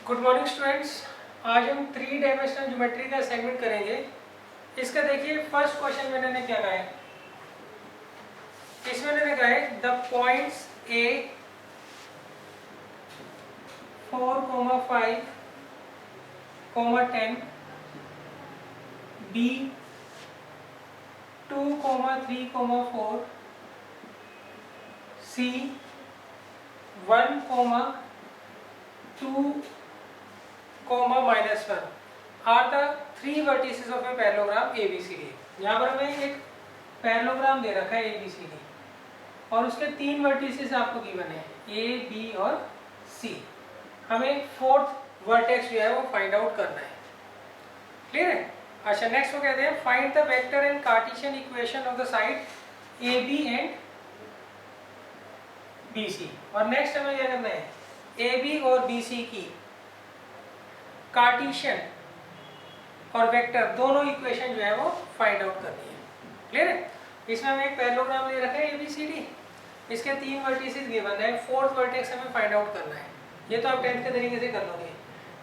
Good morning students. आज हम 3 dimensional geometry का असाइनमेंट करेंगे। इसका देखिए फर्स्ट क्वेश्चन में मैंने क्या कहा है, इसमें मैंने कहा है the points A 4, 5, 10 B 2, 3, 4 C 1, 2, -1 are the 3 vertices of a parallelogram ABCD। यहाँ पर हमें एक पैरेललोग्राम दे रखा है ABCD और उसके 3 वर्टिसेस आपको गिवन है A, B और C। हमें फोर्थ वर्टेक्स जो है वो फाइंड आउट करना है। क्लियर है? अच्छा, नेक्स्ट वो कहते हैं find the vector and Cartesian equation of the side AB and BC। और नेक्स्ट हमें क्या करना है, AB और BC की कार्टेशियन और वेक्टर दोनों इक्वेशन जो है वो फाइंड आउट करनी है। क्लियर है? इसमें हमें एक पैरेललोग्राम ले रखा है ABCD, इसके 3 वर्टिसेस गिवन है, फोर्थ वर्टेक्स हमें फाइंड आउट करना है। ये तो आप 10th के तरीके से कर लोगे।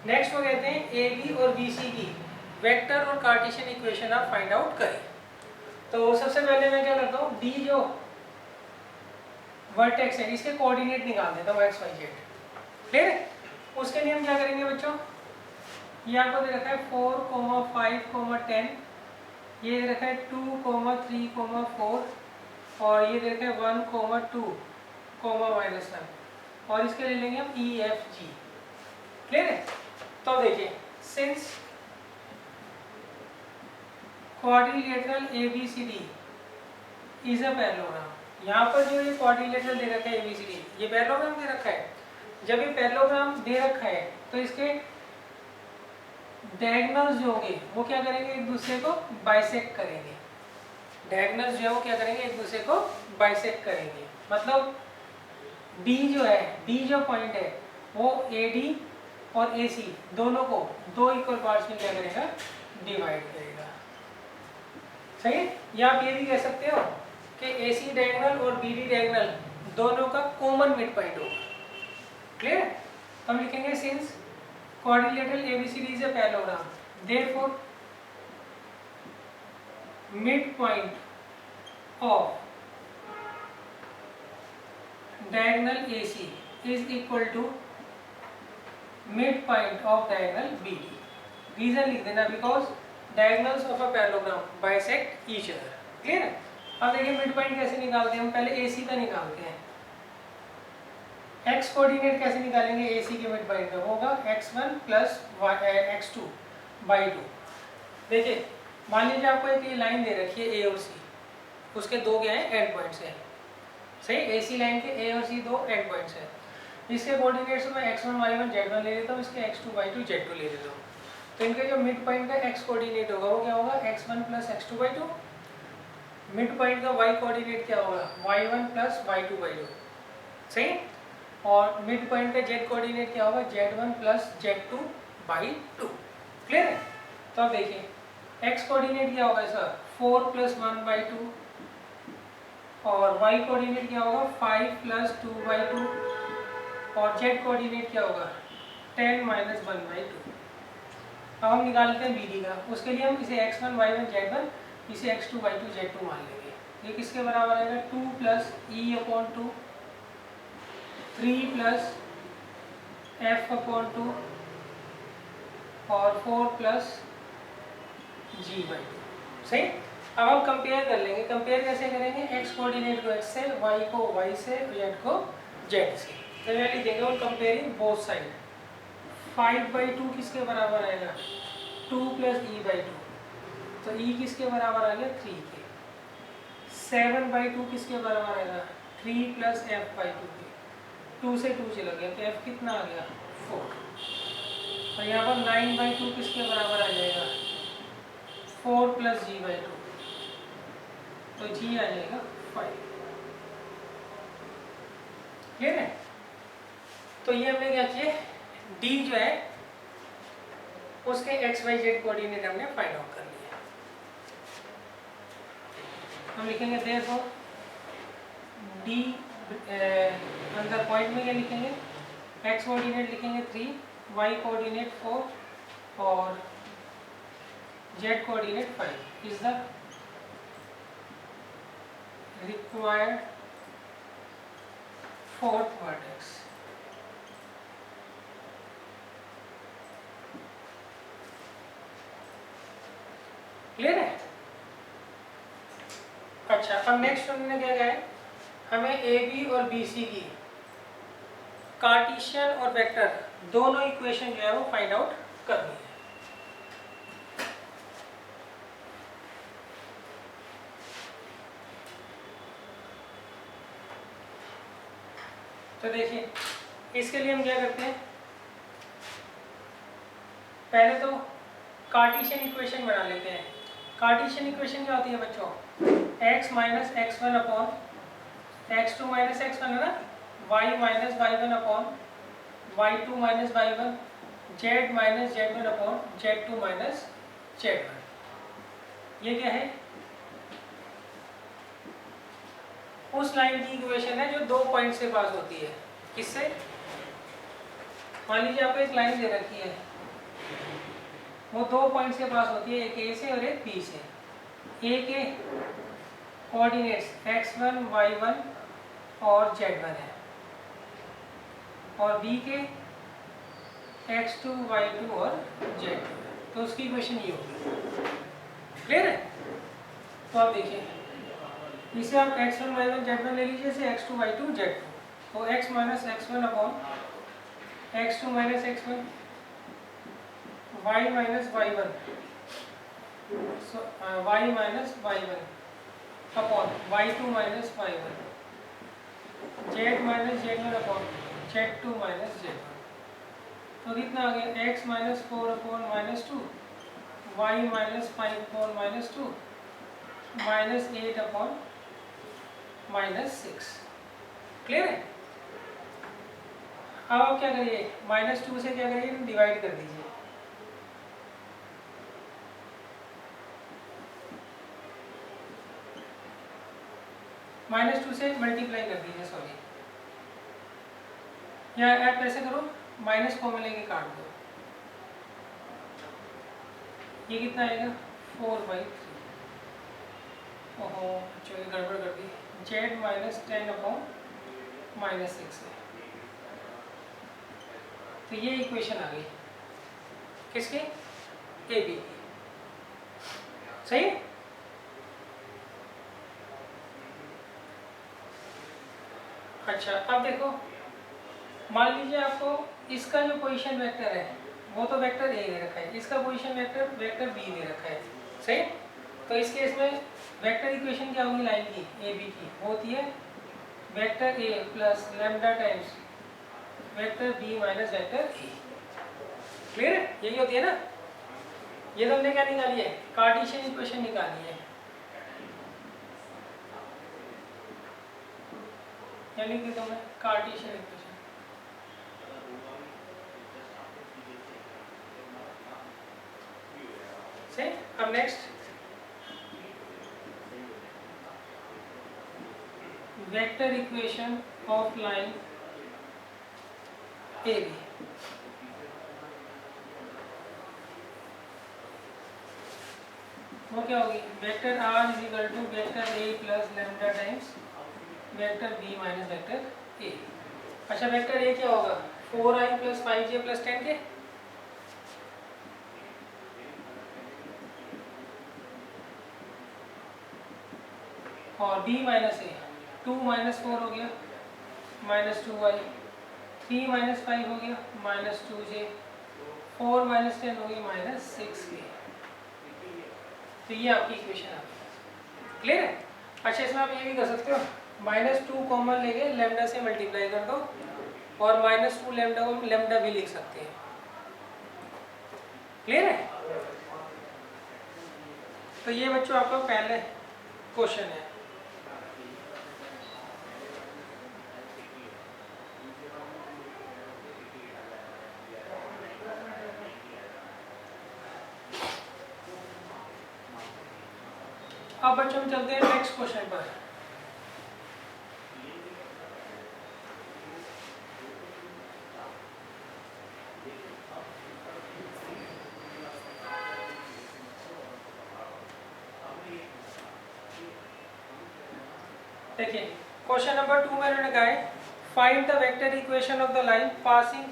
नेक्स्ट वो कहते हैं AB और BC की वेक्टर और कार्टेशियन इक्वेशन आप फाइंड आउट करें। तो सबसे पहले मैं क्या करता हूँ, D जो वर्टेक्स है इसके कोऑर्डिनेट निकाल देता हूँ x, y, z। क्लियर है? उसके लिए हम क्या करेंगे बच्चों, ये आपको दे रखा है 4, 5, 10, ये दे रखा है 2, 3, 4 और ये दे रखा है 1, 2, -1 और इसके ले लेंगे हम E, F, G। क्लियर है? तो देखिए since quadrilateral ABCD is a parallelogram, यहाँ पर जो ये क्वाड्रिलेटरल दे रखा है ABCD, ये पैरेललोग्राम दे रखा है। जब ये पैरेललोग्राम दे रखा है तो इसके डायगोनल्स जो होंगे वो क्या करेंगे, एक दूसरे को बाइसेक्ट करेंगे। डायगोनल्स जो है वो क्या करेंगे, एक दूसरे को बाइसेक्ट करेंगे। मतलब D जो है, D जो पॉइंट है वो AD और AC दोनों को 2 इक्वल पार्ट्स में क्या करेगा, डिवाइड करेगा। सही है? या आप ये भी कह सकते हो कि AC डायगोनल और BD डायगोनल दोनों का कॉमन मिड पॉइंट होगा। क्लियर है? हम लिखेंगे since quadrilateral ABCD is a parallelogram, therefore midpoint of diagonal AC is equal to midpoint of diagonal BD। Reason लिख देना, because diagonals of a parallelogram bisect each other. Clear है? अब देखिए mid point कैसे निकालते हैं, हम पहले AC का निकालते हैं। x कोऑर्डिनेट कैसे निकालेंगे, AC के मिड पॉइंट का होगा x1 प्लस x2 बाई 2। देखिए मान लीजिए आपको एक ये लाइन दे रखी है A और C, उसके दो क्या है, एंड पॉइंट्स हैं। सही, AC लाइन के A और C दो एंड पॉइंट्स हैं। इसके कोऑर्डिनेट्स मैं x1 y1 z1 ले लेता हूँ, इसके x2 y2 z2 ले लेता हूँ। तो इनके जो मिड पॉइंट का x कोऑर्डिनेट होगा वो क्या होगा, x1 plus x2 y2। Mid point का y कोऑर्डिनेट क्या होगा, y1 प्लस y2 y2। सही, और मिड पॉइंट का z कोऑर्डिनेट क्या होगा, z1 plus z2 by 2। Clear है? तो अब देखिए x कोऑर्डिनेट क्या होगा सर, 4 प्लस 1 बाई 2 और y कोऑर्डिनेट क्या होगा, 5 प्लस 2 बाई 2 और z कोऑर्डिनेट क्या होगा, 10 माइनस 1 बाई 2। अब हम निकालते हैं BD का। उसके लिए हम इसे x1 y1 z1, इसे x2 y2 z2 मान लेंगे। ये किसके बराबर आएगा, 2 प्लस E/2 3 प्लस F/2 और 4 प्लस G/2। सही। अब हम कंपेयर कर लेंगे। कंपेयर कैसे करेंगे, x कोऑर्डिनेट को x से, y को y से, z को z से। तो मैं लिख देंगे और कंपेयरिंग बोथ साइड। 5/2 किसके बराबर आएगा, 2 प्लस E/2। तो E किसके बराबर आ गया, 3 के। 7/2 किसके बराबर आएगा, 3 प्लस F/2 के। 2 से 2 चला गया तो F कितना आ गया, 4। और यहाँ पर 9/2 किसके बराबर आ जाएगा, 4 प्लस G/2, तो G आ जाएगा 5। क्लियर है? तो ये हमने क्या किया, D जो है उसके x y z कोऑर्डिनेट हमने फाइंड आउट कर लिया। हम लिखेंगे therefore D अंदर पॉइंट में क्या लिखेंगे, x कोऑर्डिनेट लिखेंगे 3 y कोऑर्डिनेट 4 और z coordinate 5 is the required fourth vertex. Clear है? अच्छा, अब नेक्स्ट हमने क्या कहा है, हमें ए बी और बी सी की कार्टेशियन और वेक्टर दोनों इक्वेशन जो है वो फाइंड आउट करनी है। तो देखिए, इसके लिए हम क्या करते हैं, पहले तो कार्टेशियन इक्वेशन बना लेते हैं। कार्टेशियन इक्वेशन क्या होती है बच्चों, x minus x one upon x two minus x one है ना, y minus y one upon y two minus y one, z minus z one upon z two minus z one. ये क्या है, उस लाइन की equation है जो 2 point से पास होती है। किससे? मान लीजिए आपको एक लाइन दे रखी है, वो 2 पॉइंट से पास होती है, एक ए से और एक बी से। ए के कोऑर्डिनेट्स x1, y1 और z1 है, और बी के x2, y2 और z2 है। तो उसकी इक्वेशन ये होगी। क्लियर है? तो आप देखिए, इसे आप x1, y1, z1 ले लीजिए, इसे x2, y2, z2। तो x minus x1 upon x2 minus x1, y minus y1, y minus y1 upon y2 minus y1, z minus z1 upon z2 minus z1। तो कितना आ गया, x minus 4 upon minus 2, y minus 5 upon minus 2, minus 8 upon minus 6। Clear है? अब आप क्या करिए, -2 से क्या करिए, डिवाइड कर दीजिए। -2 से मल्टीप्लाई कर दीजिए, सॉरी, या आप कैसे करो, माइनस कॉमन लेके काट दो। ये कितना आएगा, 4/3। ओहो, चलिए गड़बड़ कर दी, z माइनस 10 अपॉन माइनस 6 है। तो ये इक्वेशन आ गई किसकी, ए बी की। सही है? अच्छा, अब देखो, मान लीजिए आपको इसका जो पोजीशन वेक्टर है वो तो वेक्टर ए दे रखा है, इसका पोजीशन वेक्टर बी दे रखा है। सही? तो इस केस में वेक्टर इक्वेशन क्या होगी लाइन की, ए बी की, वो होती है vector a plus lambda times vector b minus vector a. Clear है? यही होती है ना। ये तो हमने क्या निकाली है, कार्टेशियन इक्वेशन निकाली है, यानी कि तुम्हें कार्टेशियन इक्वेशन। सही? अब next vector equation of line A B. वो क्या होगी, vector r is equal to vector a plus lambda times vector b minus vector a. अच्छा, वेक्टर ए क्या होगा, 4i plus 5j plus 10k, और b माइनस ए 2 minus 4 हो गया minus 2y, 3 minus 5 हो गया माइनस 2j, 4 माइनस 10 होगी माइनस 6k। तो ये आपकी इक्वेशन आ गई। क्लियर है? अच्छा, इसमें आप ये भी कर सकते हो, -2 कॉमन लेके लैम्डा से मल्टीप्लाई कर दो, और -2 लैम्डा को लैम्डा भी लिख सकते हैं। क्लियर है? तो ये बच्चों आपका पहले क्वेश्चन है। अब बच्चों हम चलते हैं नेक्स्ट क्वेश्चन पर। देखिए क्वेश्चन नंबर 2 में उन्होंने कहा है find the vector equation of the line passing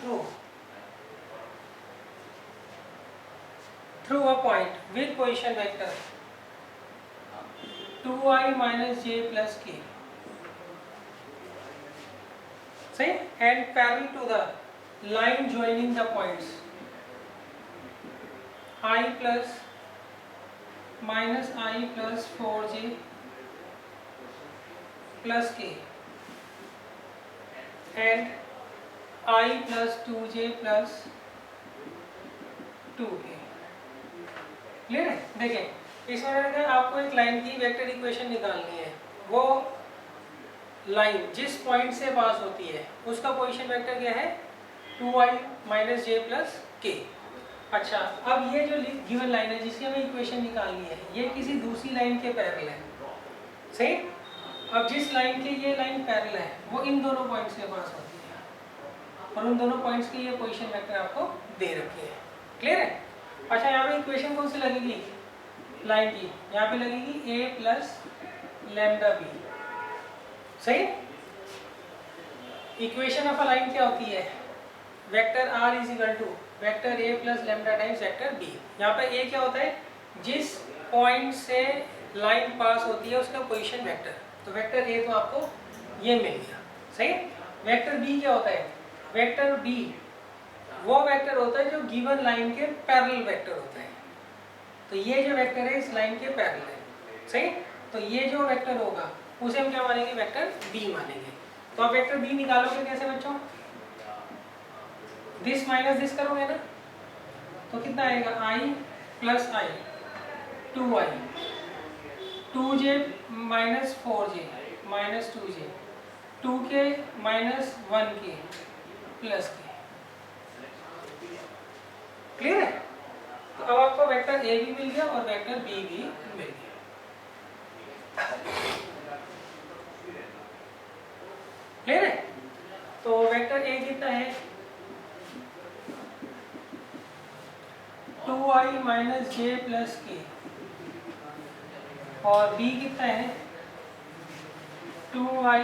through a point with position vector 2i minus j plus k, सही, and parallel to the line joining the points I plus minus I plus 4j plus k and I plus 2j plus 2k। Clear है? देखिए इसमें आपको एक line की vector equation निकालनी है। वो लाइन जिस पॉइंट से पास होती है उसका पोजीशन वेक्टर क्या है 2i माइनस जे प्लस के। अच्छा, अब ये जो गिवन लाइन है जिसकी हमें इक्वेशन निकालनी है ये किसी दूसरी लाइन के पैरेलल है, सही। अब जिस लाइन के ये लाइन पैरेलल है वो इन दोनों पॉइंट्स के पास होती है और उन दोनों पॉइंट्स की ये पोजीशन वेक्टर आपको दे रखी है। क्लियर है? अच्छा, यहाँ पे इक्वेशन कौन सी लगेगी लाइन की? यहाँ पे लगेगी a प्लस लैम्डा बी, सही। इक्वेशन ऑफ अ लाइन क्या होती है? Vector r is equal to vector a plus lambda times vector b। यहाँ पे a क्या होता है? जिस पॉइंट से लाइन पास होती है उसका पोजीशन वेक्टर। तो वेक्टर a तो आपको ये मिल गया, सही। वेक्टर b क्या होता है? वेक्टर b वो वेक्टर होता है जो गिवन लाइन के पैरेलल वेक्टर होता है। तो ये जो वेक्टर है इस लाइन के पैरेलल है, सही। तो ये जो वेक्टर होगा उसे हम क्या मानेंगे? वेक्टर b मानेंगे। तो आप वेक्टर b निकालोगे कैसे बच्चों? दिस माइनस दिस करोगे ना, तो कितना आएगा? i plus i 2i 2j minus 4j minus 2j 2k minus 1k plus k। Clear है? तो अब आपको वेक्टर a भी मिल गया और वेक्टर b भी मिल गया। क्लियर है? तो वेक्टर a कितना है? 2i माइनस जे प्लस के और b कितना है? 2i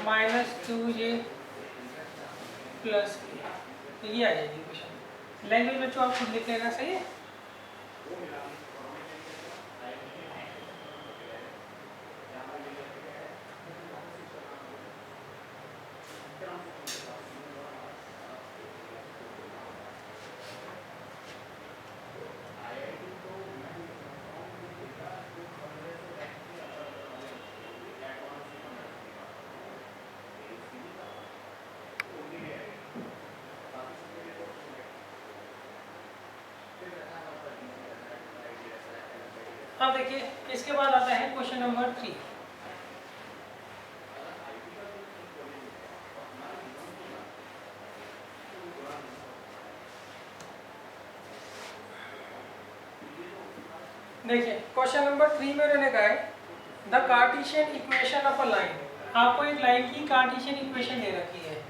माइनस 2j प्लस के। तो ये आ जाएगी क्वेश्चन। लैंग्वेज बच्चों आप खुद लिख लेना, सही है। अब देखिए इसके बाद आता है क्वेश्चन नंबर 3। देखिए क्वेश्चन नंबर 3 में उन्होंने कहा है the Cartesian equation of a line. आपको एक लाइन की कार्टेशियन इक्वेशन दे रखी है।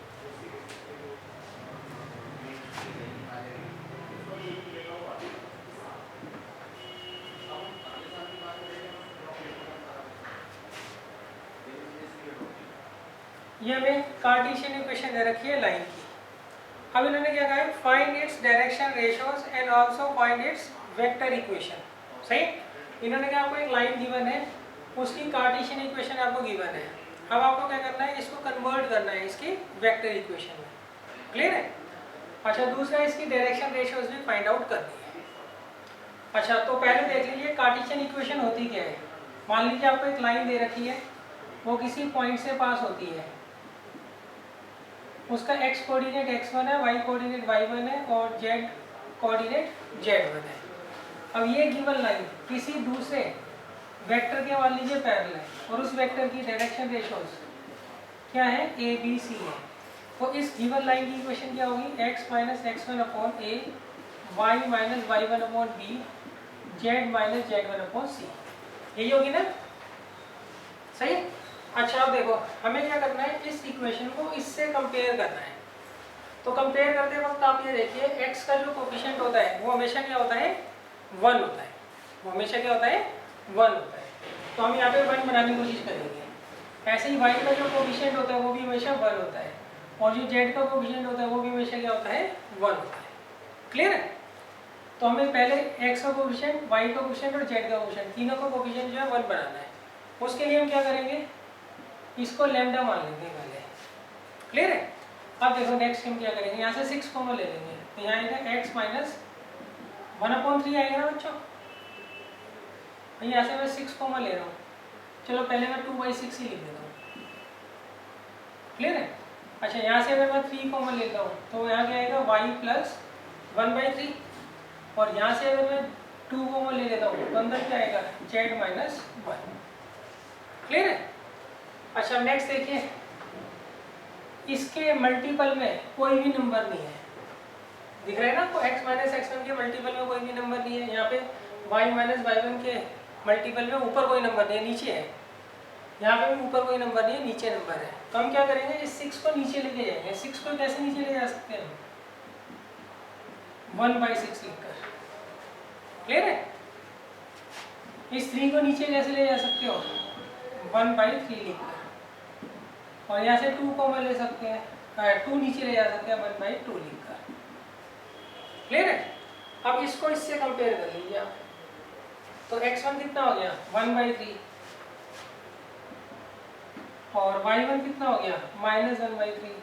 ये हमें कार्टेशियन इक्वेशन दे रखी है लाइन की। अब इन्होंने क्या कहा है? Find its direction ratios and also find its vector equation, सही। इन्होंने कहा आपको एक लाइन गिवन है, उसकी कार्टेशियन इक्वेशन आपको गिवन है। अब आपको क्या करना है? इसको कन्वर्ट करना है इसकी वेक्टर इक्वेशन में। क्लियर है? अच्छा, दूसरा इसकी डायरेक्शन रेशियोज भी फाइंड आउट करनी है। अच्छा, तो पहले देख लीजिए कार्टेशियन इक्वेशन होती क्या है। मान लीजिए आपको एक लाइन दे रखी है, वो किसी पॉइंट से पास होती है, उसका x कोऑर्डिनेट x1 है, y कोऑर्डिनेट y1 है और z कोऑर्डिनेट z1 है। अब ये गिवन लाइन किसी दूसरे वेक्टर के मान लीजिए पैरेलल है और उस वेक्टर की डायरेक्शन रेशियोज क्या है? a b c है। तो इस गिवन लाइन की इक्वेशन क्या होगी? x minus x1 upon a, y minus y1 upon b, z minus z1 upon c। यही होगी ना, सही। अच्छा, अब देखो हमें क्या करना है? इस इक्वेशन को इससे कंपेयर करना है। तो कंपेयर करते वक्त आप ये देखिए x का जो कोफिशिएंट होता है वो हमेशा क्या होता है? 1 होता है। वो हमेशा क्या होता है? 1 होता है। तो हम यहाँ पे 1 बनाने की कोशिश करेंगे। ऐसे ही y का जो कोफिशिएंट होता है वो भी हमेशा 1 होता है, और जो z का कोफिशिएंट होता है वो भी हमेशा क्या होता है, 1 होता है। क्लियर है? तो हमें पहले x का कोफिशिएंट, y का कोफिशिएंट और z का कोफिशिएंट तीनों का कोफिशिएंट जो है 1 बनाना है। उसके लिए हम क्या करेंगे, इसको लैम्डा मान लेंगे पहले। क्लियर है? अब देखो नेक्स्ट हम क्या करेंगे, यहाँ से 6 कॉमन ले लेंगे, तो यहाँ आएगा x माइनस 1/3 आएगा ना बच्चों। यहाँ से मैं 6 कॉमन ले रहा हूँ, चलो पहले मैं 2/6 ही लिख देता हूँ। क्लियर है? अच्छा, यहाँ से अगर मैं 3 कॉमन लेता हूँ तो यहाँ क्या आएगा, y प्लस 1/3, और यहाँ से अगर मैं 2 कॉमन ले लेता हूँ तो अंदर क्या आएगा, z माइनस 1। क्लियर है? अच्छा नेक्स्ट देखिए, इसके मल्टीपल में कोई भी नंबर नहीं है, दिख रहा है ना आपको, x माइनस x1 के मल्टीपल में कोई भी नंबर नहीं है। यहाँ पे y माइनस y1 के मल्टीपल में ऊपर कोई नंबर नहीं है, नीचे है। यहाँ पे भी ऊपर कोई नंबर नहीं है, नीचे नंबर है। तो हम क्या करेंगे, इस 6 को नीचे लेके जाएंगे। 6 को कैसे नीचे ले जा सकते हैं, 1/6 लिखकर। क्लियर है? इस 3 को नीचे कैसे ले जा सकते हो, 1/3 लिखकर, और यहाँ से 2 कॉमन ले सकते हैं, 2 नीचे ले जा सकते हैं 1/2 लिखकर। क्लियर है? अब इसको इससे कंपेयर कर लीजिए आप, तो x1 कितना हो गया, 1/3, और y1 कितना हो गया, -1/3,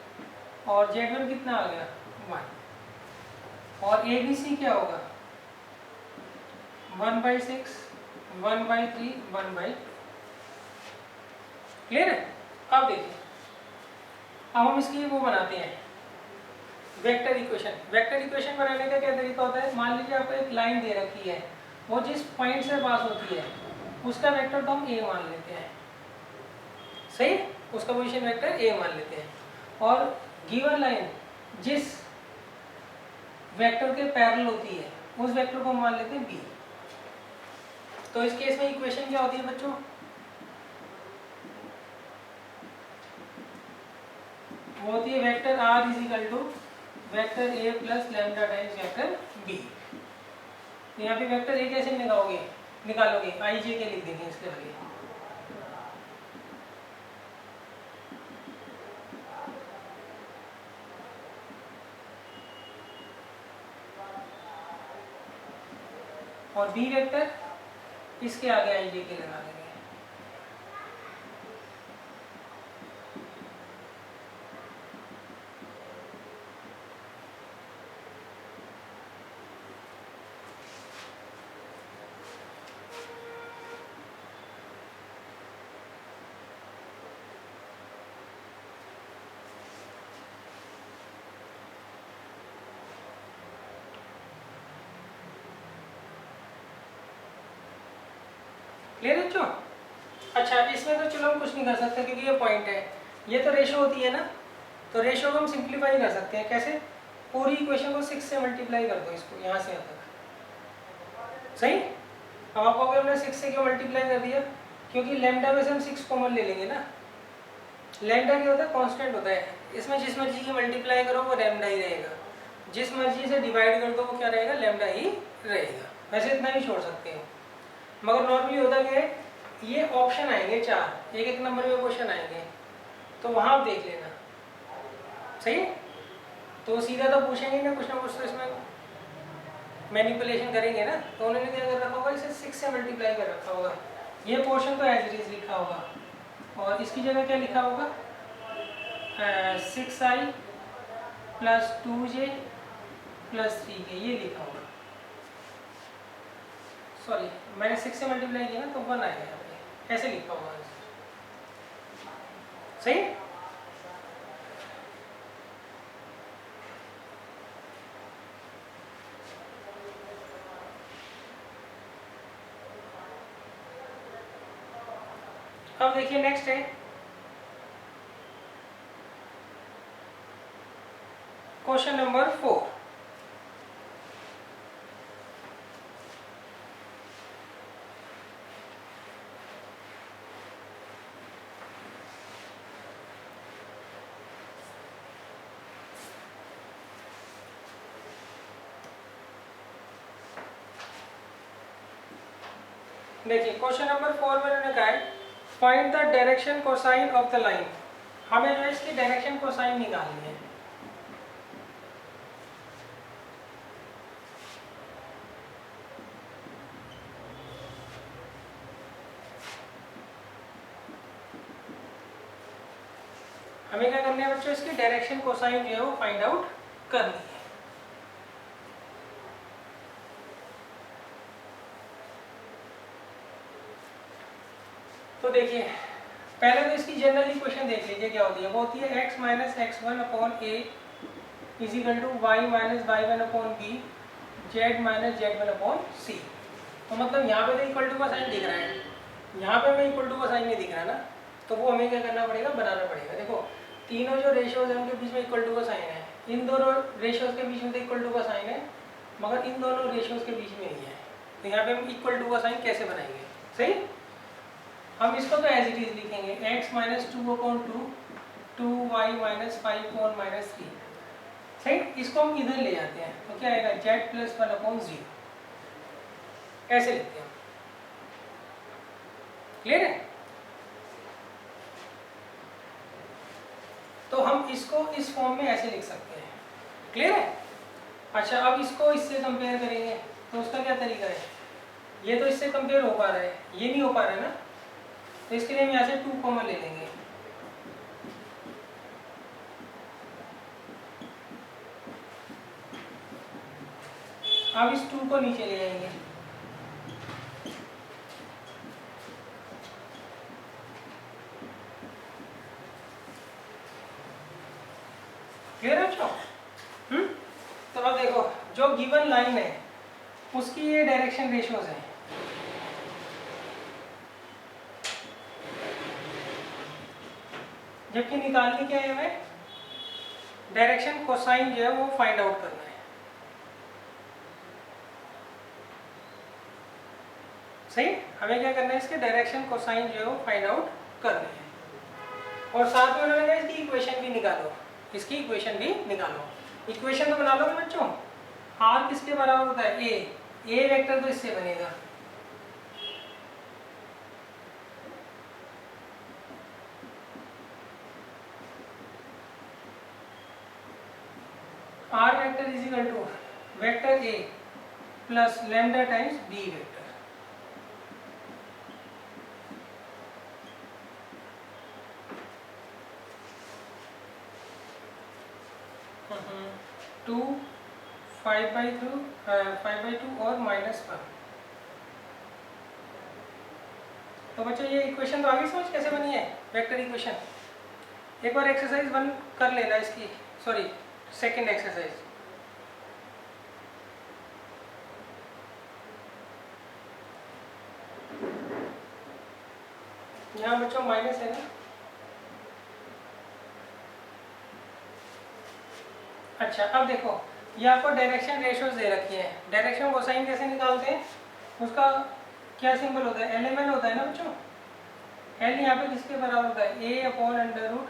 और z1 कितना आ गया, 1, और ABC क्या होगा, 1/6, 1/3, 1/2। क्लियर है? अब देखिए, अब हम इसके लिए वो बनाते हैं वेक्टर इक्वेशन। वेक्टर इक्वेशन बनाने का क्या तरीका होता है, मान लीजिए आपको एक लाइन दे रखी है, वो जिस पॉइंट से पास होती है उसका वेक्टर तो हम a मान लेते हैं, सही, उसका पोजीशन वेक्टर a मान लेते हैं, और गिवन लाइन जिस वेक्टर के पैरेलल होती है उस वेक्टर को हम मान लेते हैं b। तो इस केस में इक्वेशन क्या होती है बच्चों, वो होती है vector r is equal to vector a plus lambda times vector b। यहाँ पे वेक्टर a कैसे निकालोगे, i j के लिख देंगे इसके आगे। और b वेक्टर इसके आगे i j के लगा देंगे। क्लियर है बच्चों? अच्छा, इसमें तो चलो हम कुछ नहीं कर सकते क्योंकि ये पॉइंट है, ये तो रेशो होती है ना, तो रेशो को हम सिंप्लीफाई कर सकते हैं। कैसे, पूरी इक्वेशन को 6 से मल्टीप्लाई कर दो, इसको यहाँ से यहाँ तक। सही, अब आपको अगर हमने 6 से क्यों मल्टीप्लाई कर दिया, क्योंकि लैम्डा में से हम 6 कॉमन ले लेंगे ना। लैम्डा क्या होता है, कांस्टेंट होता है, इसमें जिस मर्जी की मल्टीप्लाई करो वो लैम्डा ही रहेगा, जिस मर्जी से डिवाइड कर दो वो क्या रहेगा, लैम्डा ही रहेगा। वैसे इतना ही छोड़ सकते हो, मगर नॉर्मली होता क्या है, ये ऑप्शन आएंगे 4, एक नंबर में क्वेश्चन आएंगे, तो वहां आप देख लेना। सही, तो सीधा तो पूछेंगे ना कुछ तो इसमें मैनिपुलेशन करेंगे ना, तो उन्होंने क्या कर रखा होगा, इसे 6 से मल्टीप्लाई कर रखा होगा। ये पोर्शन तो एज इट इज लिखा होगा, और इसकी जगह क्या लिखा होगा, 6i plus 2j plus 3k, ये लिखा होगा। सॉरी, मैंने 6 से मल्टीप्लाई किया ना तो 1 आएगा यहाँ पे, ऐसे लिखा होगा। सही, अब देखिए नेक्स्ट है क्वेश्चन नंबर 4। देखिए क्वेश्चन नंबर 4 में उन्होंने कहा है find the direction cosine of the line. हमें जो है इसकी डायरेक्शन कोसाइन निकालनी है। हमें क्या करना है बच्चों, इसकी डायरेक्शन कोसाइन जो है वो फाइंड आउट करनी है। तो देखिए पहले तो इसकी जनरल इक्वेशन देख लीजिए क्या होती है। वो होती है x minus x1 upon A is equal to Y minus y1 upon B Z minus z1 upon C. तो मतलब यहाँ पे तो इक्वल टू का साइन दिख रहा है, यहाँ पे हमें इक्वल टू का साइन नहीं दिख रहा ना, तो वो हमें क्या करना पड़ेगा, बनाना पड़ेगा। देखो तीनों जो रेशियोज हैं उनके बीच में इक्वल टू का साइन है, इन दोनों रेशियोज के बीच में तो इक्वल टू का साइन है, मगर इन दोनों रेशियोज के बीच में नहीं है। तो यहाँ पे हम इक्वल टू का साइन कैसे बनाएंगे? सही, हम इसको तो एज इट इज लिखेंगे x minus 2 upon 2 2y minus 5 upon minus 3। सही, इसको हम इधर ले जाते हैं तो क्या आएगा z प्लस 1 अपॉन 0। ऐसे लिखते हैं, क्लियर है? तो हम इसको इस फॉर्म में ऐसे लिख सकते हैं, क्लियर है? अच्छा, अब इसको इससे कंपेयर करेंगे तो उसका क्या तरीका है? ये तो इससे कंपेयर हो पा रहा है, ये नहीं हो पा रहा है ना, तो इसके लिए हम यहाँ से 2 कॉमन ले लेंगे। अब इस 2 को नीचे ले आएंगे, क्लियर है बच्चों? तो अब देखो जो गिवन लाइन है उसकी ये डायरेक्शन रेशियोज है। जबकि निकालनी क्या है हमें, डायरेक्शन कोसाइन जो है वो फाइंड आउट करना है। सही, हमें क्या करना है, इसके डायरेक्शन कोसाइन जो है वो फाइंड आउट करनी है। और साथ में उन्होंने कहा इसकी इक्वेशन भी निकालो, इसकी इक्वेशन भी निकालो। इक्वेशन तो बना लो बच्चों, आर किसके बराबर होता है, ए वेक्टर तो इससे बनेगा, r vector is equal to vector a plus lambda times b vector. Two 5/2 और -1। तो बच्चों ये इक्वेशन तो आगे समझ कैसे बनी है, वेक्टर इक्वेशन। एक बार एक्सरसाइज 1 कर लेना इसकी, सॉरी सेकंड एक्सरसाइज। यहाँ बच्चों माइनस है ना। अच्छा, अब देखो ये आपको डायरेक्शन रेशियोज दे रखी है। डायरेक्शन कोसाइन कैसे निकालते हैं, उसका क्या सिंबल होता है, एल होता है ना बच्चों। एल यहाँ पे किसके बराबर होता है, A upon under root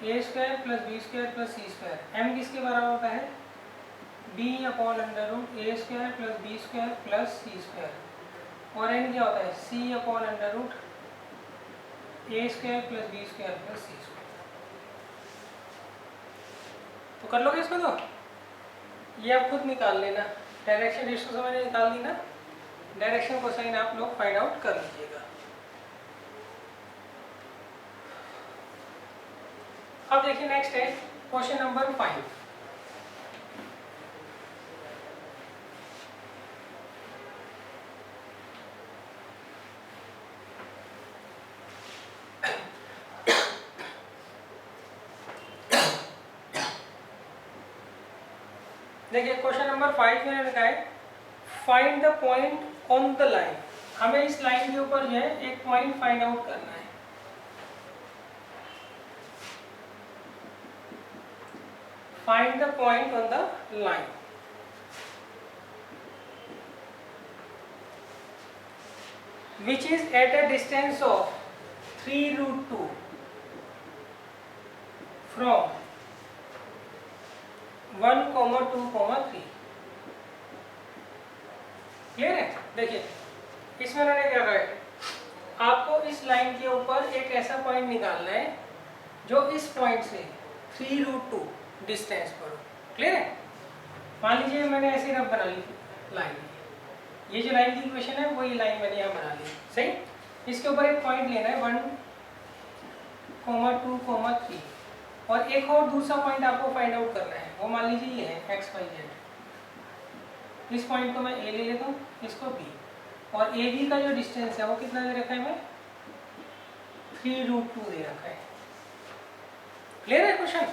A square plus B square plus C square. M किसके बराबर होता है, B upon under root A square plus B square plus C square. और एन क्या होता है, C upon under root A square plus B square plus C square. तो कर लोगे इसमें, तो ये आप खुद निकाल लेना। डायरेक्शन रेशियो से मैंने निकाल दी ना, डायरेक्शन कोसाइन आप लोग फाइंड आउट कर लीजिएगा। अब देखिए नेक्स्ट है क्वेश्चन नंबर 5। देखिए क्वेश्चन नंबर 5 में लिखा है find the point on the line. हमें इस लाइन के ऊपर जो है एक पॉइंट फाइंड आउट करना है। Find the point on the line. which is at a distance of 3√2 from 1, 2, 3। Clear है? देखिए इसमें मैंने क्या कहा है, आपको इस लाइन के ऊपर एक ऐसा पॉइंट निकालना है जो इस पॉइंट से 3√2 डिस्टेंस पर हो। क्लियर है? मान लीजिए मैंने ऐसे रफ बना ली लाइन, ये जो लाइन की इक्वेशन है वो ये लाइन मैंने यहाँ बना ली। सही, इसके ऊपर एक पॉइंट लेना है 1, 2, 3 और एक और दूसरा पॉइंट आपको फाइंड आउट करना है, वो मान लीजिए ये है x, y, z। इस पॉइंट को मैं a ले लेता हूँ, इसको b, और ए बी का जो डिस्टेंस है वो कितना दे रखा है, मैं 3√2 दे रखा है। क्लियर है क्वेश्चन?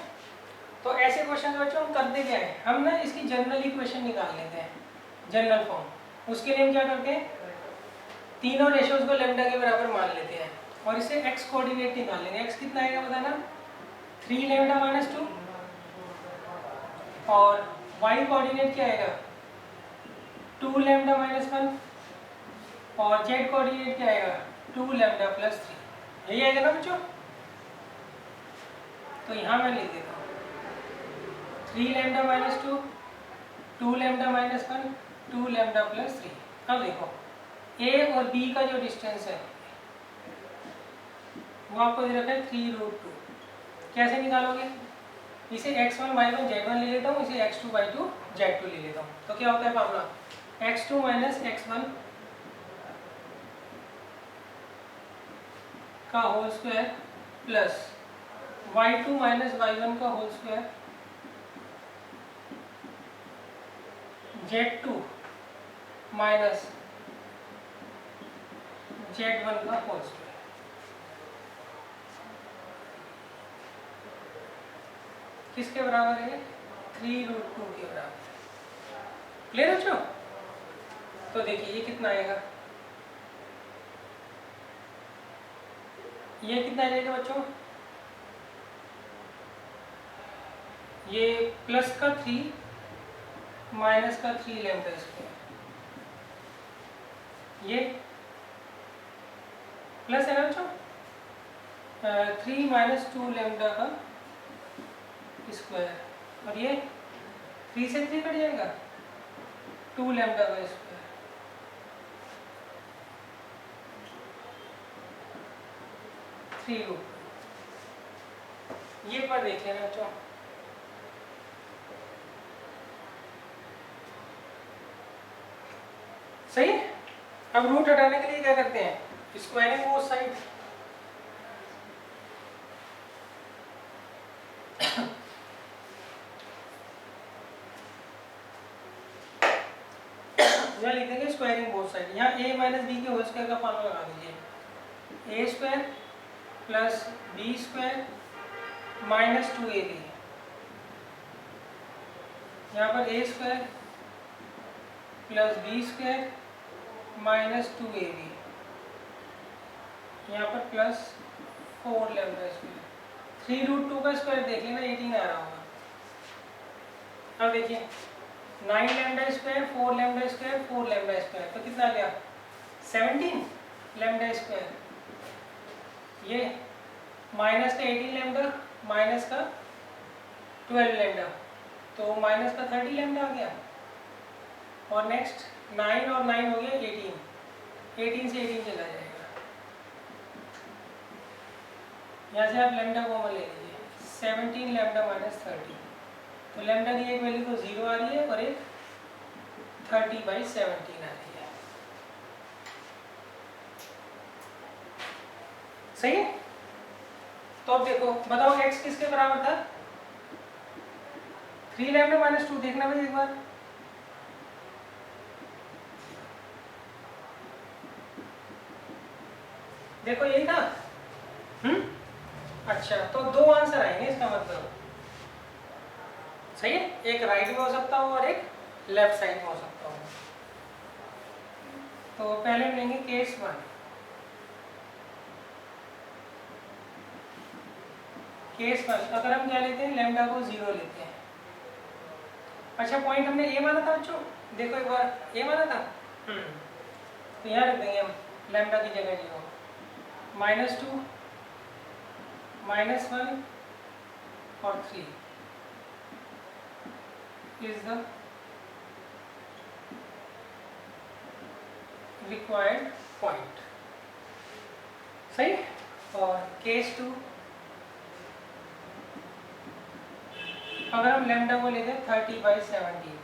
तो ऐसे क्वेश्चन बच्चों हम करते क्या है, हम ना इसकी जनरल इक्वेशन निकाल लेते हैं, जनरल फॉर्म। उसके लिए हम क्या करते हैं, तीनों रेशियोज को लैम्डा के बराबर मान लेते हैं और इसे x कोऑर्डिनेट निकाल लेंगे। x कितना आएगा बताना, 3 लैम्डा माइनस 2, और y कोऑर्डिनेट क्या आएगा, 2 लैम्डा माइनस 1, और z कोऑर्डिनेट क्या आएगा, 2 लैम्डा प्लस 3। यही आएगा ना बच्चों? तो यहाँ मैं लिख देता हूँ 3 lambda minus 2, 2 lambda minus 1, 2 lambda plus 3। अब देखो a और b का जो डिस्टेंस है वो आपको दे रखा है 3√2। कैसे निकालोगे, इसे x1 y1 z1 ले लेता हूँ, इसे x2 y2 z2 ले लेता हूँ। तो क्या होता है फॉर्मूला, x2 माइनस x1 का whole square plus y2 minus y1 का whole square z2 minus z1 का होल स्क्वायर। किसके बराबर है, 3√2 के बराबर। क्लियर है बच्चों? तो देखिए ये कितना आएगा, ये कितना आ जाएगा बच्चों, ये प्लस का 3 माइनस का 3 लैम्डा स्क्वायर, ये प्लस है ना बच्चों, 3 माइनस 2 लैम्डा का स्क्वायर, और ये 3 से 3 कट जाएगा, 2 लैम्डा का स्क्वायर। ये पर देख लेना बच्चों, सही है। अब रूट हटाने के लिए क्या करते हैं, स्क्वायरिंग बोथ साइड। यहाँ लिख देंगे स्क्वायरिंग बोथ साइड। यहाँ a माइनस बी के होल स्क्वायर का फॉर्मूला लगा दीजिए, a square plus B square minus 2ab। यहाँ पर a square plus B square minus 2ab, यहाँ पर प्लस 4 लैम्डा स्क्वायर। 3√2 का स्क्वायर देख लेना, 18 आ रहा होगा। अब देखिए 9 lambda square, 4 lambda square, 4 lambda square, तो कितना आ गया, 17 लैम्डा स्क्वायर। ये माइनस का 18 लैम्डा माइनस का 12 लैम्डा, तो माइनस का 30 लैम्डा आ गया। और नेक्स्ट 9 और 9 हो गया 18, 18 से 18 चला जाएगा। यहाँ से आप लैम्डा कॉमन ले लीजिए, 17 लैम्डा माइनस 30, तो लैम्डा की एक वैल्यू तो 0 आ रही है और एक 30/17 आ रही है। सही है? तो अब देखो बताओ x किसके बराबर था, 3 लैम्डा माइनस 2। देखना भाई एक बार, देखो यही था। अच्छा, तो दो आंसर आएंगे इसका मतलब, सही है। एक राइट में हो सकता हो और एक लेफ्ट साइड में हो सकता हो। तो पहले हम लेंगे केस 1। केस 1 अगर हम क्या लेते हैं, लैम्डा को 0 लेते हैं। अच्छा, पॉइंट हमने ए माना था बच्चों, देखो एक बार ए माना था, तो यहाँ रख देंगे हम लैम्डा की जगह 0, -2 -1 और 3 is the required point। सही। और केस 2 अगर हम लैम्डा को लेते हैं 30/17,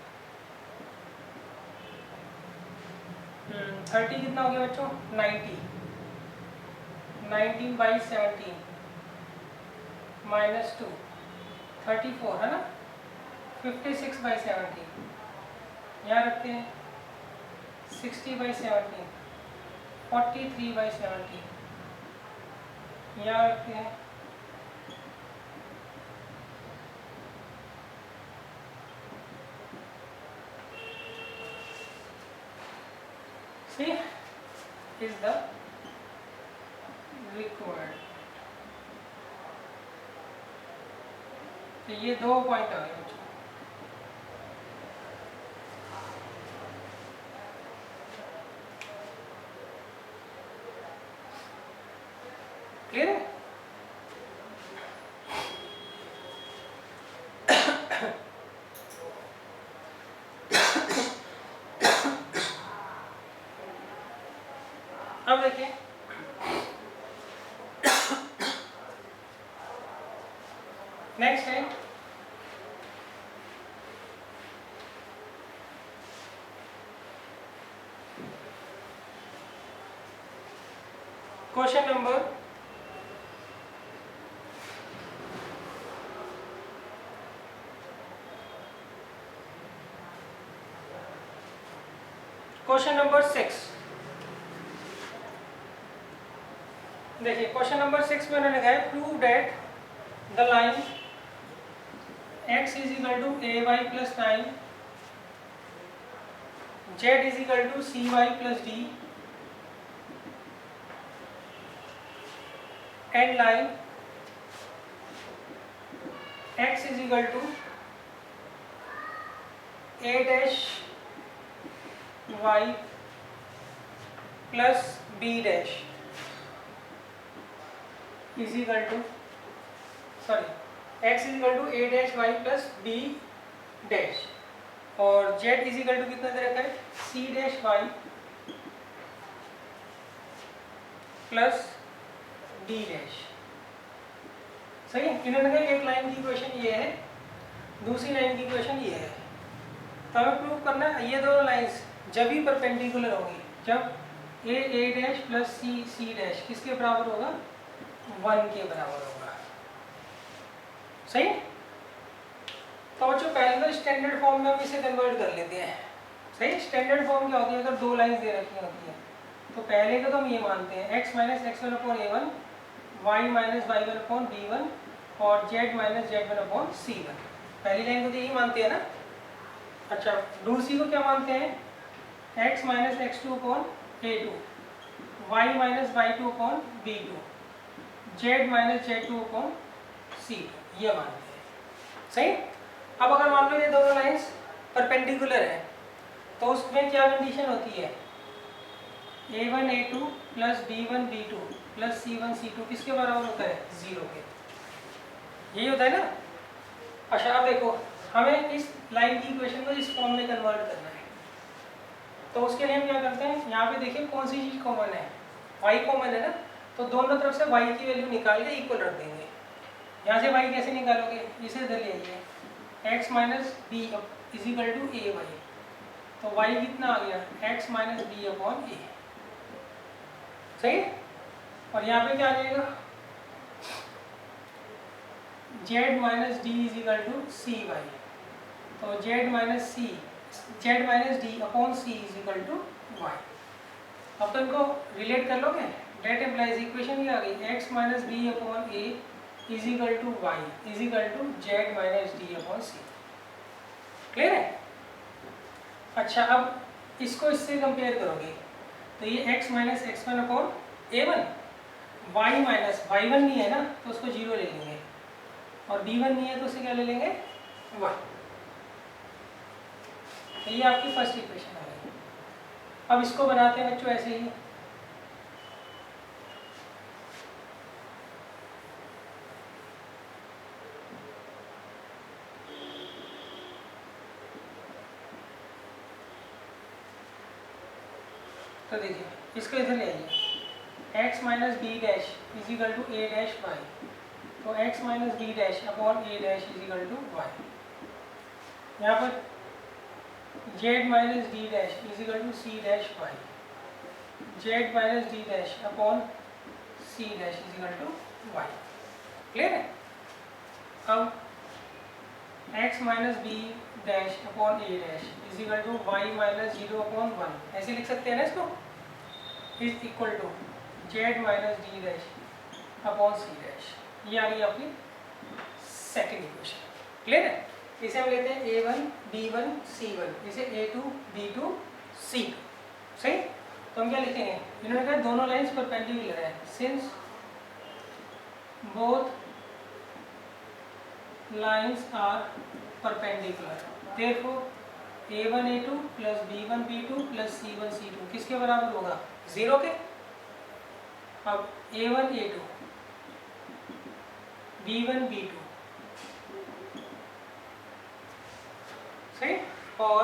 30 कितना हो गया बच्चों 90, 19/17 -2 34 है ना, 56/17 यहाँ रखते हैं, 60/17 43/17 यहाँ रखते हैं, सी इज द रिक्वायर्ड। तो ये 2 पॉइंट आ गए बच्चों। क्लियर है? अब देखिए नेक्स्ट है क्वेश्चन नंबर क्वेश्चन नंबर 6। देखिए क्वेश्चन नंबर 6 में उन्होंने कहा prove that the line x is equal to a y plus 9 z is equal to c y plus d and line x is equal to a dash y plus b dash is equal to x is equal to a dash y plus b dash और z is equal to कितना दे रखा है c dash y plus d dash. सही है। इन्होंने कहा एक लाइन की इक्वेशन ये है, दूसरी लाइन की इक्वेशन ये है। तो हमें प्रूव करना है ये दोनों लाइंस जब भी परपेंडिकुलर होंगी, जब a dash plus c dash किसके बराबर होगा 1 के बराबर होगा। सही। तो बच्चों पहले तो स्टैंडर्ड फॉर्म में हम इसे कन्वर्ट कर लेते हैं। सही। स्टैंडर्ड फॉर्म क्या होती है अगर दो लाइंस दे रखी होती है तो पहले का तो हम ये मानते हैं x minus x1 upon a1 y minus y1 upon b1 और z minus z1 upon c1। पहली लाइन को तो यही मानते हैं ना। अच्छा दूसरी को क्या मानते हैं x minus x2 upon a2 y minus y2 upon b2 z minus z2 upon c2, ये मानते हैं। सही। अब अगर मान लो ये दोनों लाइंस परपेंडिकुलर है तो उसमें क्या कंडीशन होती है a1 a2 plus b1 b2 plus c1 c2 किसके बराबर होता है 0 के। यही होता है ना। अच्छा अब देखो हमें इस लाइन की इक्वेशन को इस फॉर्म में कन्वर्ट करना है तो उसके लिए हम क्या करते हैं यहाँ पे देखिए कौन सी चीज़ कॉमन है y कॉमन है ना, तो दोनों तरफ से y की वैल्यू निकाल के इक्वल रख देंगे। यहाँ से y कैसे निकालोगे, इसे इधर ले आइए x minus b is equal to a y, तो y कितना आ गया x minus b upon a. सही। और यहाँ पे क्या आ जाएगा z minus d is equal to c y, तो z minus d upon c is equal to y. अब तो इनको रिलेट कर लोगे, डेट एम्प्लाइज इक्वेशन ये आ गई x minus b upon a is equal to y is equal to z minus d upon c. Clear है। अच्छा अब इसको इससे कंपेयर करोगे तो ये x minus x1 upon a1 y minus y1 नहीं है ना तो उसको 0 ले लेंगे और b1 नहीं है तो उसे क्या ले लेंगे 1। तो ये आपकी फर्स्ट इक्वेशन आ गई। अब इसको बनाते हैं बच्चों ऐसे ही, तो देखिए इसको इधर ले आइए X minus B dash is equal to A dash Y, तो X minus B dash upon A dash is equal to Y. यहाँ पर Z minus D dash is equal to C dash Y, Z minus D dash upon C dash is equal to Y. Clear है? अब x minus B dash upon A dash is equal to Y minus 0/1, ऐसे लिख सकते हैं ना इसको, is equal to z minus D dash upon C dash. ये आ गई आपकी सेकेंड इक्वेशन। क्लियर है? इसे हम लेते हैं a1 b1 c1, इसे a2 b2 c2। सही? तो हम क्या लिखेंगे, इन्होंने कहा दोनों लाइंस परपेंडिकुलर है, since both lines are perpendicular, therefore a1 a2 plus b1 b2 plus c1 c2 किसके बराबर होगा, 0 के। अब a1 a2 b1 b2 सही, और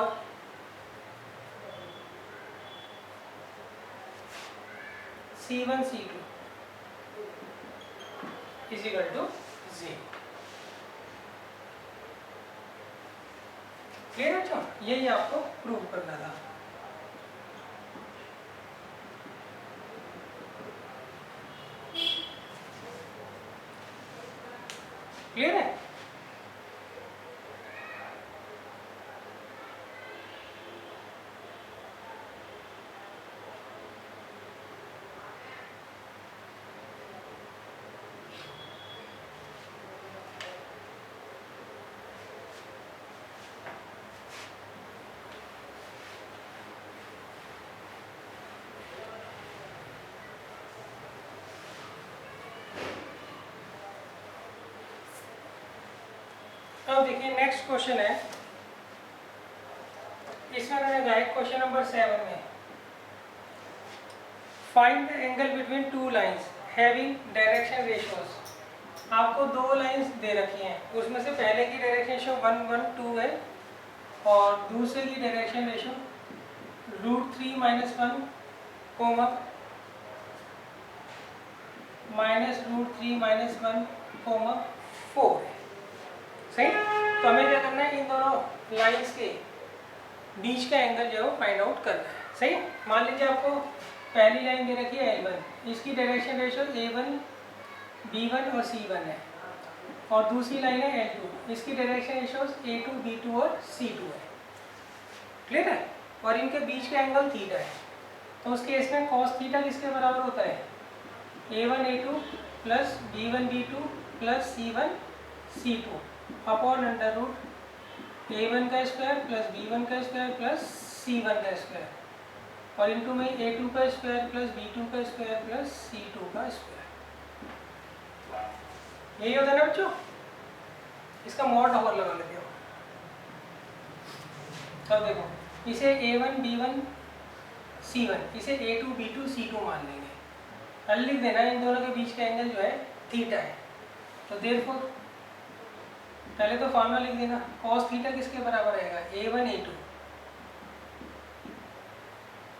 c1 c2 is equal to 0। Clear है बच्चों? यही आपको प्रूव करना था। क्लियर है? अब देखिए नेक्स्ट क्वेश्चन है, इसमें मैंने कहा क्वेश्चन नंबर 7 में find the angle between two lines having direction ratios. आपको दो लाइंस दे रखी हैं, उसमें से पहले की डायरेक्शन रेशियो 1 1 2 है और दूसरे की डायरेक्शन रेशियो √3 - 1 -√3 - 1 4 है। सही? तो हमें क्या करना है, इन दोनों लाइंस के बीच का एंगल जो है वो फाइंड आउट करना है। सही? मान लीजिए आपको पहली लाइन दे रखी है L1, इसकी डायरेक्शन रेशियो A1 B1 और C1 है, और दूसरी लाइन है L2, इसकी डायरेक्शन रेशियोज A2 B2 और C2 है। क्लियर है? और इनके बीच का एंगल थीटा है, तो उस केस में cos थीटा किसके बराबर होता है, A1 A2 plus B1 B2 plus C1 C2 upon √ A1 का स्क्वायर प्लस B1 का स्क्वायर प्लस C1 का स्क्वायर, और इनटू में A2 का स्क्वायर प्लस B2 का स्क्वायर प्लस C2 का स्क्वायर। यही होता है ना बच्चों? इसका मॉड और लगा लेते हो। अब देखो, इसे A1 B1 C1, इसे A2 B2 C2 मान लेंगे। हल लिख देना, इन दोनों के बीच का एंगल जो है थीटा है, तो देयरफॉर पहले तो फॉर्मूला लिख देना, cos थीटा किसके बराबर रहेगा, A1 A2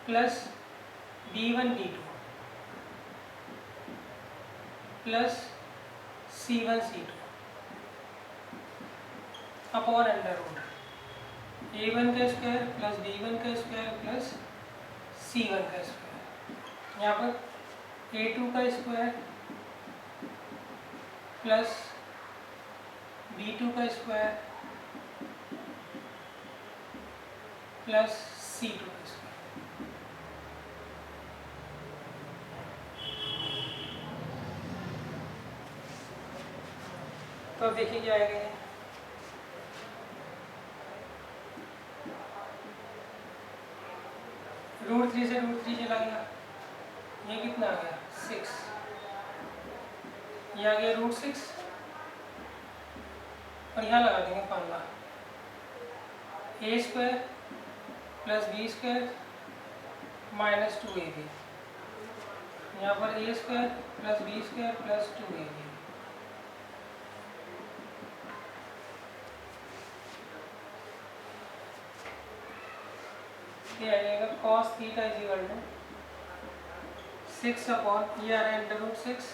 plus B1 B2 plus C1 C2 upon √ A1 का स्क्वायर प्लस B1 का स्क्वायर प्लस C1 का स्क्वायर। यहाँ पर A2 का स्क्वायर प्लस B2 का स्क्वायर प्लस C2 का स्क्वायर। तो अब देखिए क्या आएगा, √3 से √3 चला गया, ये कितना आ गया 6, ये आ गया √6, और यहाँ लगा देंगे formula A² plus B² minus 2AB, यहाँ पर A² plus B² plus 2AB। ये आ जाएगा cos theta is equal to 6 upon ये आ रहा है √6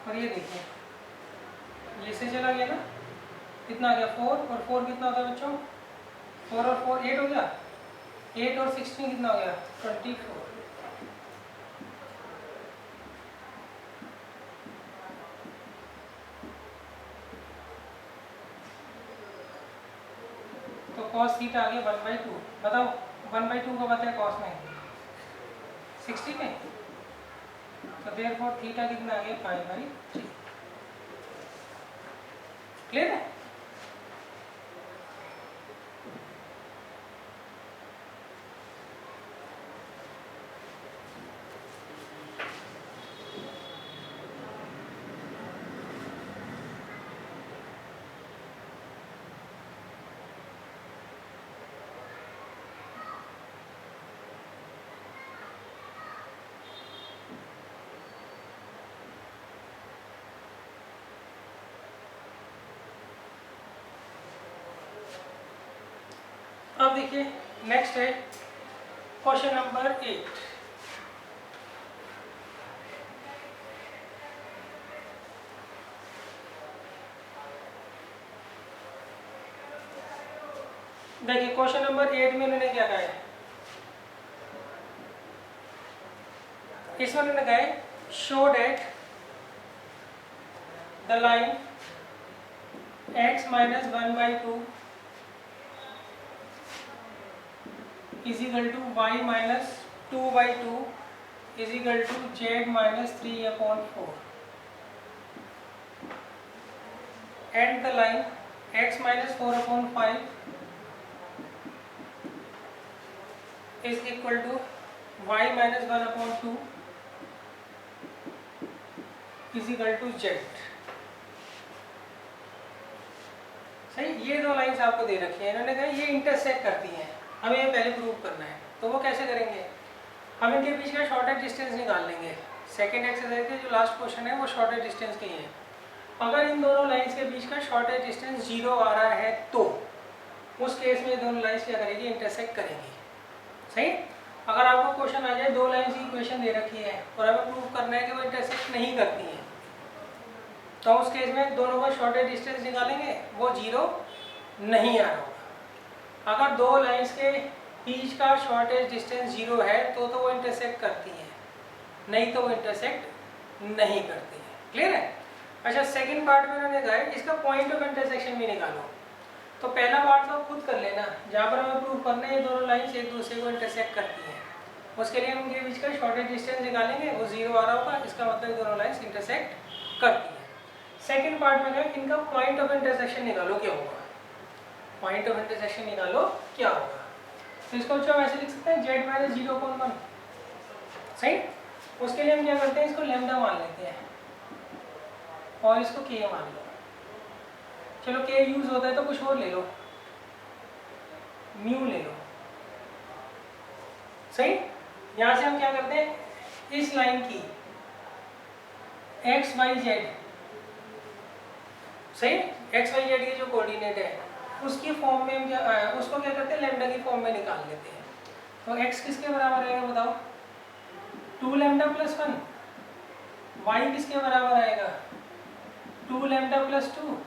और ये देखिए ये से चला गया ना, कितना आ गया 4 और 4 कितना होता है बच्चों, 4 और 4 8 हो गया, 8 और 16 कितना हो गया 24। तो cos थीटा आ गया 1/2। बताओ 1/2 का पता है cos में 60 में, तो देयरफॉर थीटा कितना आ गया 5/3। क्लियर है। अब देखिए नेक्स्ट है क्वेश्चन नंबर 8। देखिए क्वेश्चन नंबर 8 में उन्होंने क्या कहा है, इसमें उन्होंने कहा है show that the line x minus 1/2 is equal to y minus 2/2 is equal to z minus 3/4 and the line x minus 4/5 is equal to y minus 1/2 is equal to z। सही, ये दो लाइंस आपको दे रखी है, इन्होंने कहा ये intersect करती हैं, हमें ये पहले प्रूव करना है। तो वो कैसे करेंगे, हम इनके बीच का शॉर्टेस्ट डिस्टेंस निकाल लेंगे। सेकेंड एक्सरसाइज के जो लास्ट क्वेश्चन है वो शॉर्टेस्ट डिस्टेंस के ही है। अगर इन दोनों लाइंस के बीच का शॉर्टेस्ट डिस्टेंस 0 आ रहा है तो उस केस में दोनों लाइंस क्या करेगी, इंटरसेक्ट करेंगी। सही, अगर आपको क्वेश्चन आ जाए दो लाइंस की इक्वेशन दे रखी है और हमें प्रूव करना है कि वो इंटरसेक्ट नहीं करती हैं, तो उस केस में दोनों का शॉर्टेस्ट डिस्टेंस निकालेंगे, वो 0 नहीं आ रहा होगा। अगर दो लाइंस के बीच का शॉर्टेस्ट डिस्टेंस 0 है तो वो इंटरसेक्ट करती हैं, नहीं तो वो इंटरसेक्ट नहीं करती हैं। क्लियर है। अच्छा, सेकंड पार्ट में उन्होंने कहा है इसका पॉइंट ऑफ इंटरसेक्शन भी निकालो। तो पहला पार्ट तो खुद कर लेना, जहाँ पर हमें प्रूव करना है ये दोनों लाइंस एक दूसरे को इंटरसेक्ट करती हैं, उसके लिए हम उनके बीच का शॉर्टेस्ट डिस्टेंस निकालेंगे, वो 0 आ रहा होगा, इसका मतलब दोनों लाइंस इंटरसेक्ट करती हैं। सेकंड पार्ट में कहा इनका पॉइंट ऑफ इंटरसेक्शन निकालो क्या होगा, पॉइंट ऑफ इंटरसेक्शन निकालो क्या होगा। तो इसको हम ऐसे लिख सकते हैं z माइनस 0.1। सही, उसके लिए हम क्या करते हैं, इसको लैम्डा मान लेते हैं और इसको k मान लो। चलो k यूज होता है तो कुछ और ले लो, म्यू ले लो। सही, यहाँ से हम क्या करते हैं, इस लाइन की x y z, सही, x y z के जो कोऑर्डिनेट है उसकी फॉर्म में हम क्या उसको क्या करते हैं, लैम्डा की फॉर्म में निकाल लेते हैं। तो x किसके बराबर आएगा बताओ, 2 लैम्डा प्लस 1। y किसके बराबर आएगा, 2 लैम्डा प्लस 2।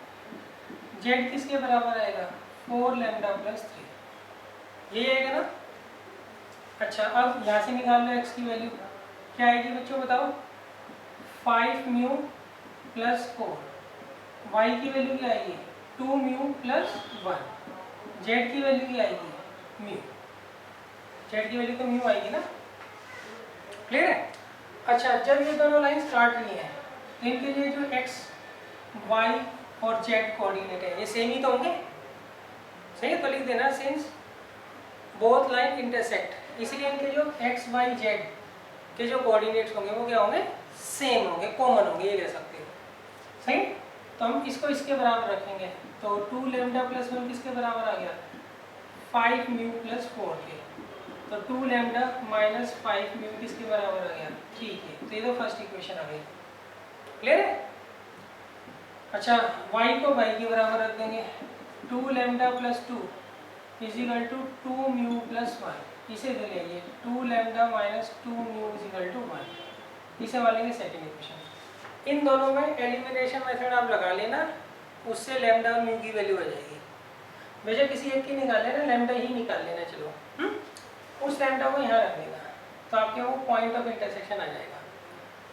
z किसके बराबर आएगा, 4 लैम्डा प्लस 3। ये आएगा ना। अच्छा, अब यहाँ से निकाल लो x की वैल्यू, क्या आएगी बच्चों बताओ, 5 म्यू प्लस 4। y की वैल्यू क्या आएगी, 2 म्यू प्लस 1। z की वैल्यू क्या आएगी, म्यू। z की वैल्यू तो म्यू आएगी ना। क्लियर है। अच्छा, जब ये दोनों लाइंस काट रही हैं तो इनके लिए जो x, y और z कोऑर्डिनेट है ये सेम ही तो होंगे। सही है, तो लिख देना सिंस बोथ लाइन इंटरसेक्ट, इसलिए इनके जो x, y, z के जो कोऑर्डिनेट्स होंगे वो क्या होंगे, सेम होंगे, कॉमन होंगे, ये कह सकते हो। सही, तो हम इसको इसके बराबर रखेंगे, तो 2 लैम्डा प्लस 1 किसके बराबर आ गया, 5 म्यू प्लस 4 के। तो 2 लैम्डा माइनस 5 म्यू किसके बराबर आ गया, 3 के। तो ये तो फर्स्ट इक्वेशन आ गई। क्लियर है। अच्छा, y को y के बराबर रख देंगे, 2 lambda plus 2 is equal to 2 mu plus 1। इसे ले लेंगे 2 lambda minus 2 mu is equal to 1, इसे मान लेंगे सेकेंड इक्वेशन। इन दोनों में एलिमिनेशन मेथड आप लगा लेना, उससे लैम्डा और म्यू की वैल्यू आ जाएगी। वैसे किसी एक की निकाल लेना, लैम्डा ही निकाल लेना, चलो उस लैम्डा को यहाँ रख देना, तो आपके वो पॉइंट ऑफ इंटरसेक्शन आ जाएगा।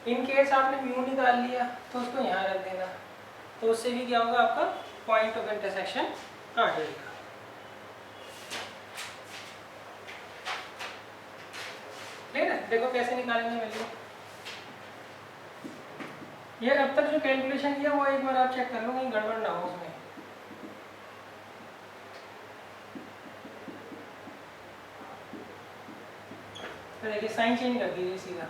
इन केस आपने म्यू निकाल लिया तो उसको यहाँ रख देना, तो उससे भी क्या होगा, आपका पॉइंट ऑफ इंटरसेक्शन आ जाएगा। ठीक है, देखो कैसे निकालेंगे वैल्यू। ये अब तक जो कैलकुलेशन किया वो एक बार आप चेक कर लो, कहीं गड़बड़ ना हो उसमें। तो देखिए साइन चेंज कर दीजिए सीधा,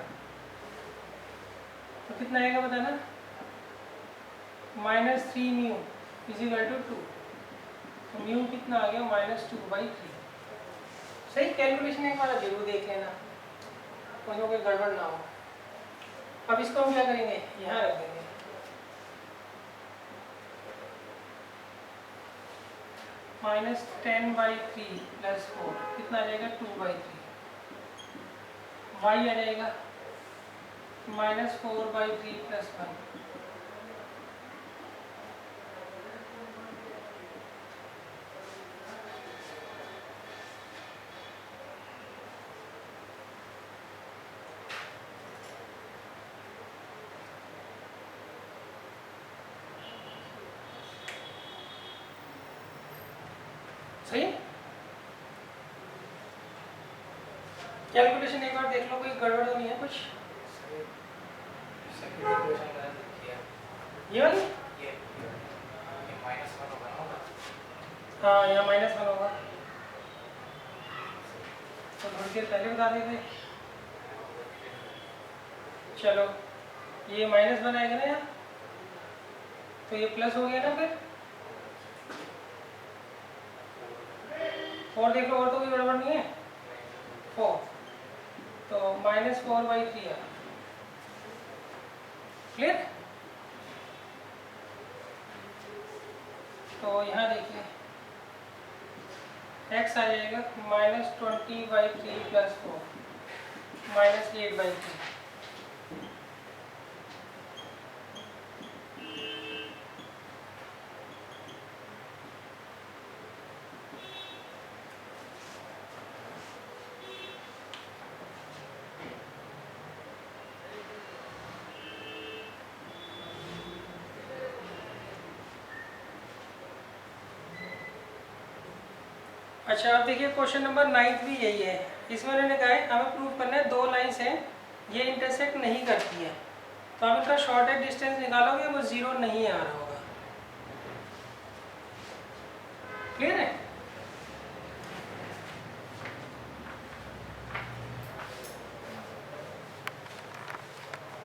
तो कितना आएगा बताना, -3 म्यू इज इक्वल टू 2, तो म्यू कितना आ गया, -2/3। सही कैलकुलेशन एक बार जरूर देख लेना, कोई गड़बड़ ना हो। अब इसको हम क्या करेंगे, यहाँ रख देंगे, -10/3 + 4 कितना आ जाएगा, 2/3। y आ जाएगा -4/3 + 1, सही। कैलकुलेशन एक बार देख लो, कोई गड़बड़ तो नहीं है कुछ। ये वाली हाँ, यहाँ -1 होगा, तो थोड़ी देर पहले बता देते। चलो ये -1 आएगा ना यहाँ, तो ये प्लस हो गया ना, फिर और देख लो, और तो कोई गड़बड़ नहीं है, 4, तो -4/3 है। क्लियर। तो यहाँ देखिए x आ जाएगा -20/3 + 4 -8/3। अच्छा, अब देखिए क्वेश्चन नंबर 9 भी यही है। इसमें उन्होंने कहा है हमें प्रूव करना है 2 लाइन्स हैं, ये इंटरसेक्ट नहीं करती है, तो आप इनका शॉर्टेस्ट डिस्टेंस निकालोगे वो 0 नहीं आ रहा होगा। क्लियर है।